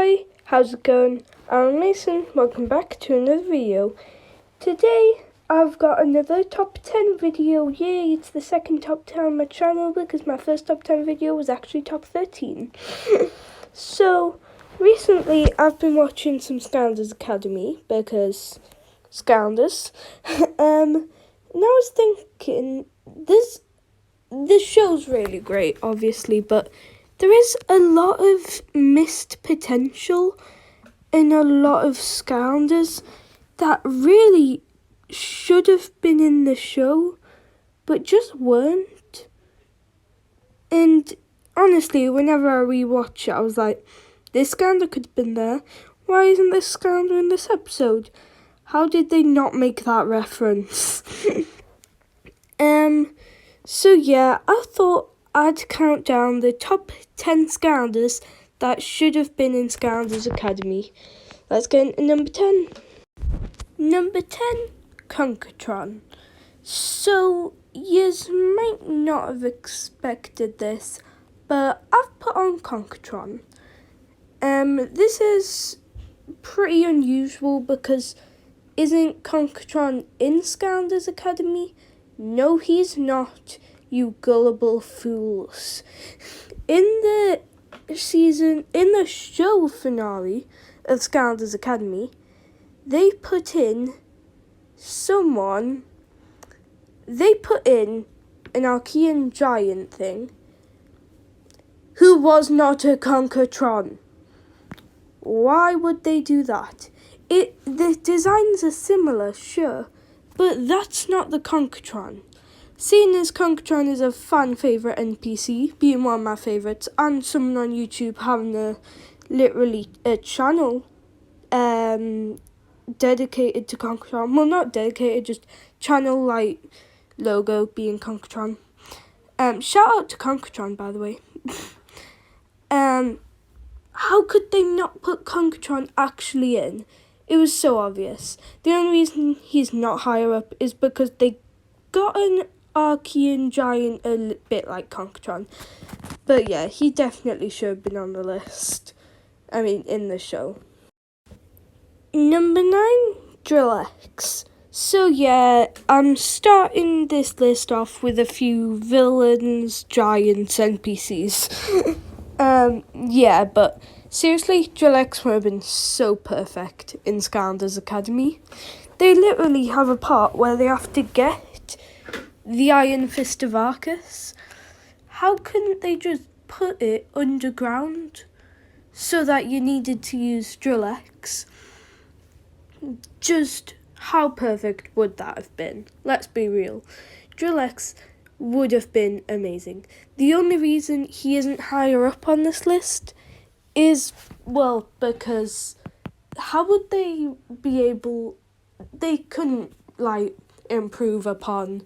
Hi, how's it going? I'm Mason, welcome back to another video. Today I've got another top 10 video. Yay, it's the second top 10 on my channel because my first top 10 video was actually top 13. So, recently I've been watching some Skylanders Academy because Skylanders. And I was thinking, this show's really great, obviously, but there is a lot of missed potential in a lot of Skylanders that really should have been in the show, but just weren't. And honestly, whenever I rewatch it, I was like, this Skylander could have been there. Why isn't this Skylander in this episode? How did they not make that reference? So yeah, I thought I'd count down the top 10 Skylanders that should have been in Skylanders Academy. Let's get into number 10. Number 10, Konktron. So, yous might not have expected this, but I've put on Konktron. This is pretty unusual because isn't Konktron in Skylanders Academy? No, he's not, you gullible fools. In the show finale of Skylanders Academy, they put in an Archean giant thing who was not a Konktron. Why would they do that? The designs are similar, sure, but that's not the Konktron. Seeing as Konktron is a fan favourite NPC, being one of my favourites, and someone on YouTube having literally a channel dedicated to Konktron. Well, not dedicated, just channel logo being Konktron. Shout out to Konktron, by the way. How could they not put Konktron actually in? It was so obvious. The only reason he's not higher up is because they got an Archean giant a bit like Konktron. But yeah, he definitely should have been on the list. I mean, in the show. Number 9, drillx. So yeah, I'm starting this list off with a few villains, giants, NPCs. Yeah, but seriously, drillx would have been so perfect in Skylanders Academy. They literally have a part where they have to get the Iron Fist of Arcus. How couldn't they just put it underground so that you needed to use drillx? Just how perfect would that have been? Let's be real. drillx would have been amazing. The only reason he isn't higher up on this list is, well, because how would they be able... They couldn't, improve upon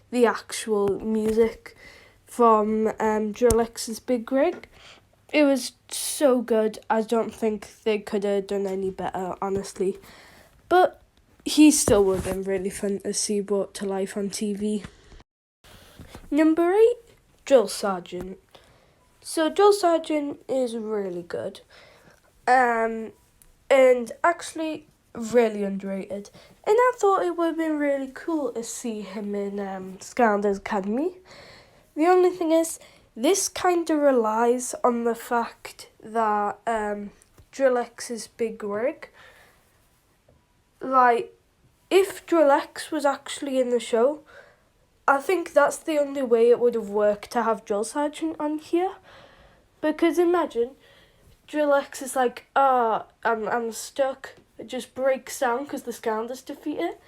the actual music from drillx's Big Rig. It was so good, I don't think they could have done any better, honestly. But he still would have been really fun to see brought to life on TV. Number 8, Drill Sergeant. So Drill Sergeant is really good. And actually really underrated. And I thought it would have been really cool to see him in Skylanders Academy. The only thing is, this kind of relies on the fact that drillx's Big Rig, if drillx was actually in the show, I think that's the only way it would have worked to have Drill Sergeant on here. Because imagine, drillx is I'm stuck, it just breaks down because the Skylanders defeat it.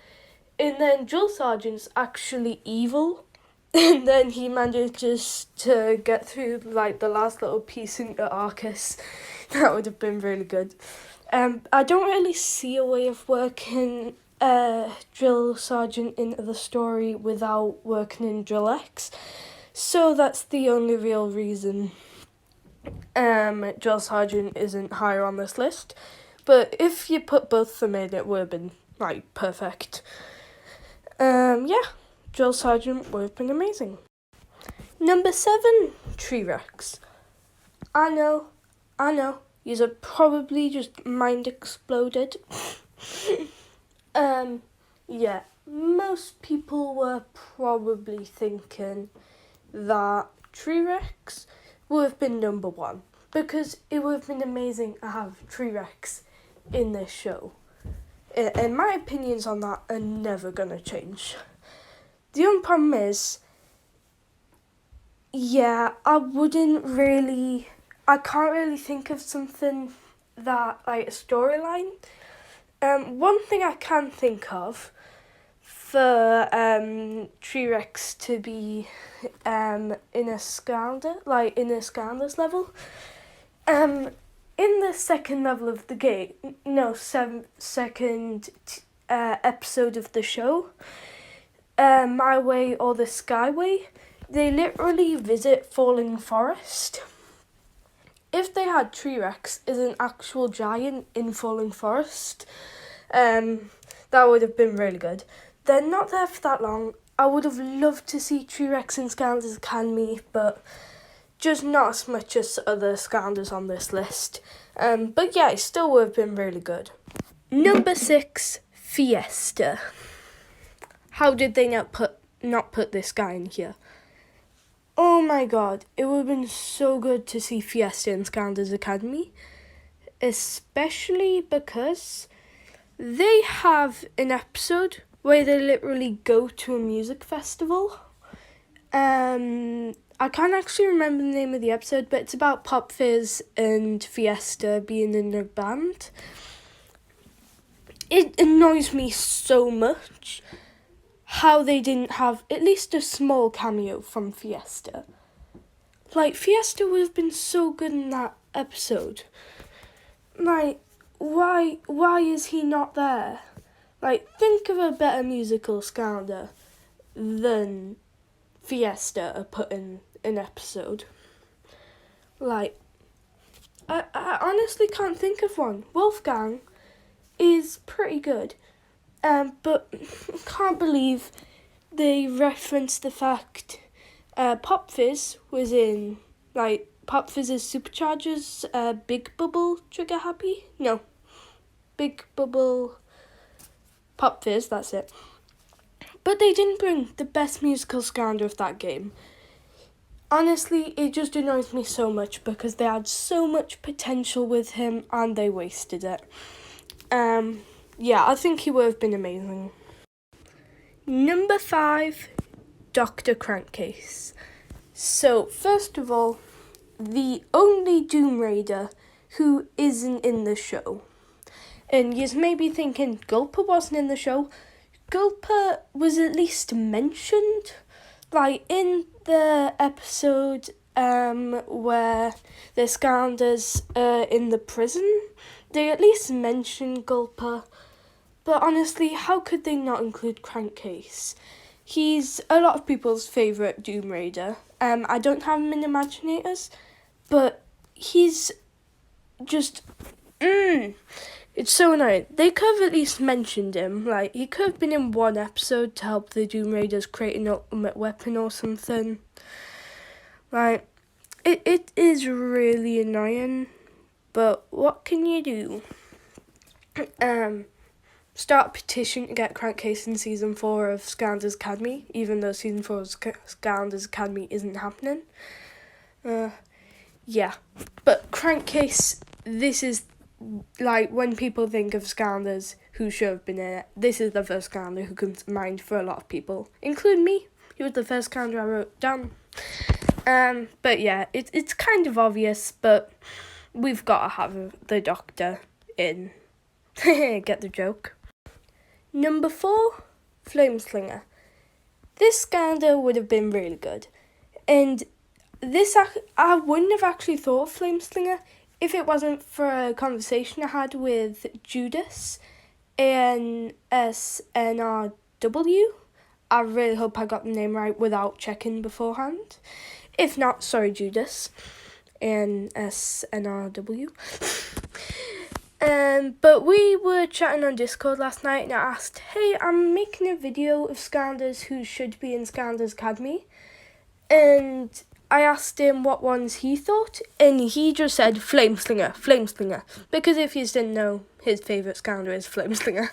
And then Drill Sergeant's actually evil. And then he manages to get through the last little piece into Arcus. That would have been really good. I don't really see a way of working Drill Sergeant into the story without working in drillx. So that's the only real reason Drill Sergeant isn't higher on this list. But if you put both of them in, it would have been perfect. Yeah. Drill Sergeant would have been amazing. Number 7, drillx. I know, you are probably just mind exploded. Yeah, most people were probably thinking that drillx would have been number one, because it would have been amazing to have drillx in this show. And my opinions on that are never gonna change. The only problem is, yeah, I can't really think of something that, like, a storyline. One thing I can think of for drillx to be in a Skylanders level, in the second level of the game, second episode of the show, My Way or the Skyway, they literally visit Falling Forest. If they had drillx as an actual giant in Falling Forest, that would have been really good. They're not there for that long. I would have loved to see drillx in Skylanders Academy, but just not as much as other Skylanders on this list. But yeah, it still would have been really good. Number 6, Fiesta. How did they not put this guy in here? Oh my god, it would have been so good to see Fiesta in Skylanders Academy, especially because they have an episode where they literally go to a music festival. I can't actually remember the name of the episode, but it's about Pop Fizz and Fiesta being in a band. It annoys me so much how they didn't have at least a small cameo from Fiesta. Like, Fiesta would have been so good in that episode. Like, why is he not there? Like, think of a better musical Skylander than Fiesta are put in an episode. Like, I honestly can't think of one. Wolfgang is pretty good. But I can't believe they referenced the fact Pop Fizz was in, like, Pop Fizz's Superchargers, Big Bubble Trigger Happy? No. Big Bubble Pop Fizz, that's it. But they didn't bring the best musical Skylander of that game. Honestly, it just annoys me so much because they had so much potential with him and they wasted it. Yeah, I think he would have been amazing. Number 5, Dr. Crankcase. So, first of all, the only Doom Raider who isn't in the show. And you may be thinking, Gulper wasn't in the show. Gulper was at least mentioned. Like, in the episode where the Skylanders are in the prison, they at least mentioned Gulper. But honestly, how could they not include Crankcase? He's a lot of people's favourite Doom Raider. I don't have him in Imaginators, but he's just... It's so annoying. They could have at least mentioned him. Like, he could have been in one episode to help the Doom Raiders create an ultimate weapon or something. Like, it is really annoying, but what can you do? Start a petition to get Crankcase in Season 4 of Skylanders Academy, even though Season 4 of Skylanders Academy isn't happening. Yeah. But Crankcase, this is, like, when people think of Skylanders who should have been in it, this is the first Skylander who comes to mind for a lot of people, including me. He was the first Skylander I wrote down. But yeah, it's kind of obvious, but we've got to have the Doctor in. Get the joke. Number 4, Flameslinger. This Skylander would have been really good. And this, I wouldn't have actually thought of Flameslinger if it wasn't for a conversation I had with Judas, ANSNRW. I really hope I got the name right without checking beforehand. If not, sorry Judas, ANSNRW. But we were chatting on Discord last night and I asked, hey, I'm making a video of Skylanders who should be in Skylanders Academy. And I asked him what ones he thought, and he just said flameslinger, because if you didn't know, his favourite skylander is flameslinger.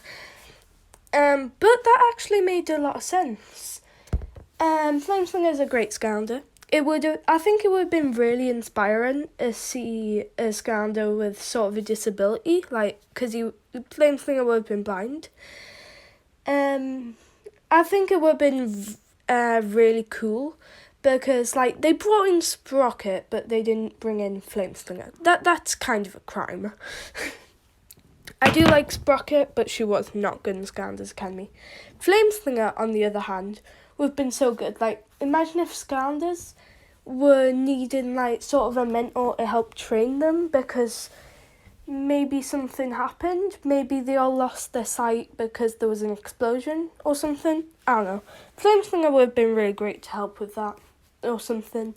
But that actually made a lot of sense. Flameslinger is a great skylander. I think it would have been really inspiring to see a skylander with sort of a disability, like, because Flameslinger would have been blind. I think it would have been really cool, because, like, they brought in Sprocket, but they didn't bring in Flameslinger. That's kind of a crime. I do like Sprocket, but she was not good in Skylanders Academy. Flameslinger, on the other hand, would have been so good. Like, imagine if Skylanders were needing, like, sort of a mentor to help train them, because maybe something happened. Maybe they all lost their sight because there was an explosion or something. I don't know. Flameslinger would have been really great to help with that or something.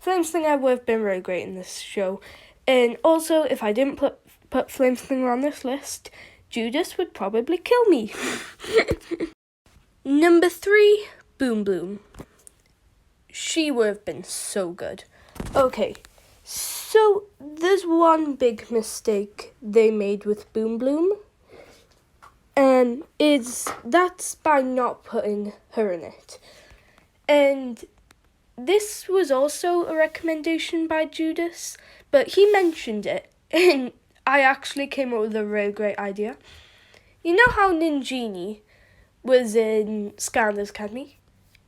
Flameslinger would have been really great in this show. And also, if I didn't put Flameslinger on this list, Judas would probably kill me. Number 3, Boombloom. She would have been so good. Okay, so there's one big mistake they made with Boombloom, and that's by not putting her in it. And this was also a recommendation by Judas, but he mentioned it, and I actually came up with a really great idea. You know how Ninjini was in Skylanders Academy?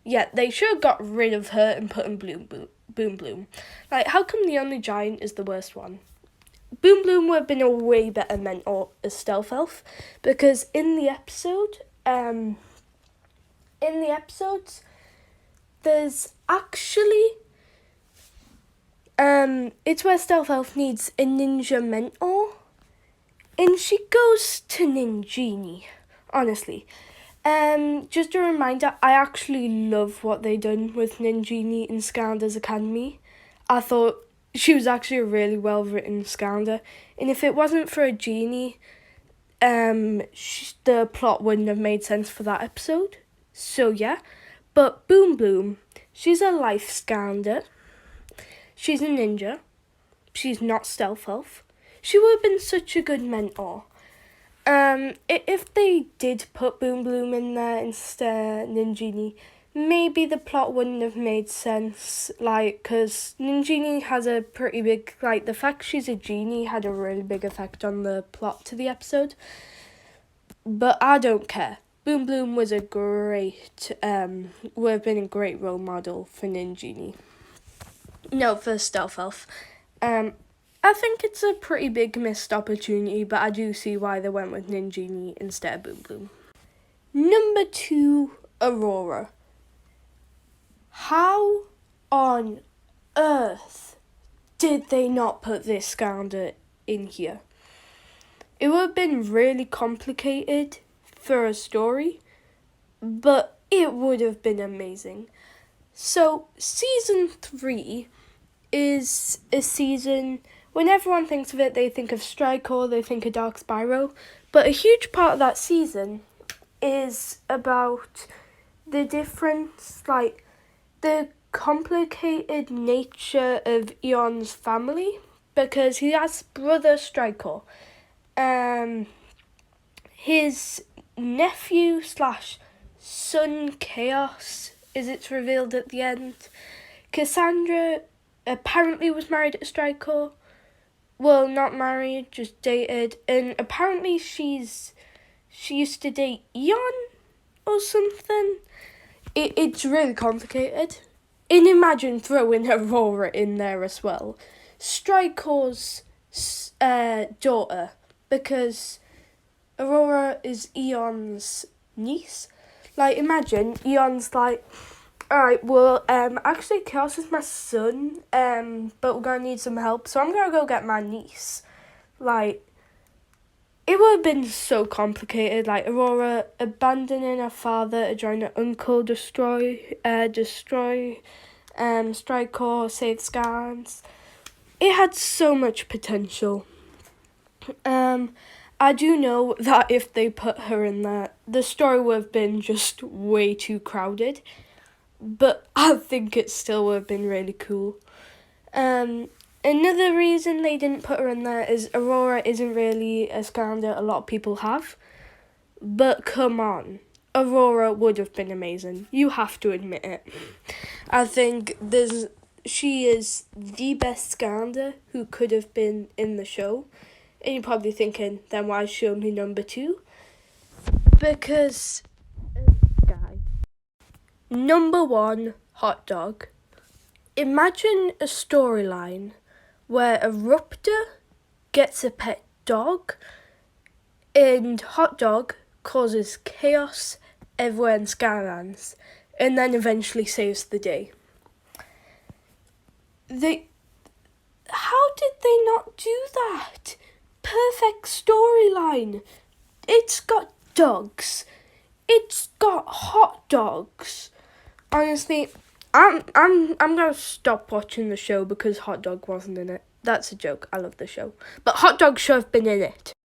Yeah, they should have got rid of her and put in Boombloom. Like, how come the only giant is the worst one? Boombloom would have been a way better mentor as Stealth Elf, because in the episodes, there's actually, it's where Stealth Elf needs a ninja mentor, and she goes to Ninjini, honestly. Just a reminder, I actually love what they done with Ninjini in Skylanders Academy. I thought she was actually a really well written Skylander, and if it wasn't for a genie, the plot wouldn't have made sense for that episode. So yeah, but Boombloom, she's a life Skylander. She's a ninja. She's not Stealth Elf. She would have been such a good mentor. If they did put Boombloom in there instead of Ninjini, maybe the plot wouldn't have made sense, like, because Ninjini has a pretty big, like, the fact she's a genie had a really big effect on the plot to the episode, but I don't care. Boombloom was would have been a great role model for Ninjini. No, for Stealth Elf. I think it's a pretty big missed opportunity, but I do see why they went with Ninjini instead of Boombloom. Number 2, Aurora. How on earth did they not put this Skylander in here? It would have been really complicated for a story, but it would have been amazing. So, Season 3 is a season, when everyone thinks of it, they think of Strikor, they think of Dark Spyro, but a huge part of that season is about the difference, like, the complicated nature of Eon's family, because he has brother Strikor. His nephew / son Chaos, as it's revealed at the end. Cassandra apparently was married to Strikor. Well, not married, just dated, and apparently she used to date Eon or something. It's really complicated. And imagine throwing Aurora in there as well. Strikor's daughter, because Aurora is Eon's niece. Like, imagine Eon's like, alright, well, actually Chaos is my son, but we're gonna need some help, so I'm gonna go get my niece. Like, it would have been so complicated, like Aurora abandoning her father to join her uncle, destroy Strikor, save Skylands. It had so much potential. I do know that if they put her in there, the story would have been just way too crowded. but I think it still would have been really cool. Another reason they didn't put her in there is Aurora isn't really a Skylander a lot of people have. But come on, Aurora would have been amazing. You have to admit it. I think she is the best Skylander who could have been in the show. And you're probably thinking, then why is she only number 2? Because guy. Number 1, hot dog. Imagine a storyline where a Ruptor gets a pet dog and Hot Dog causes chaos everywhere in Skylands and then eventually saves the day. How did they not do that? Perfect storyline. It's got dogs. It's got hot dogs. Honestly, I'm gonna stop watching the show because Hot Dog wasn't in it. That's a joke. I love the show. But Hot Dog should have been in it.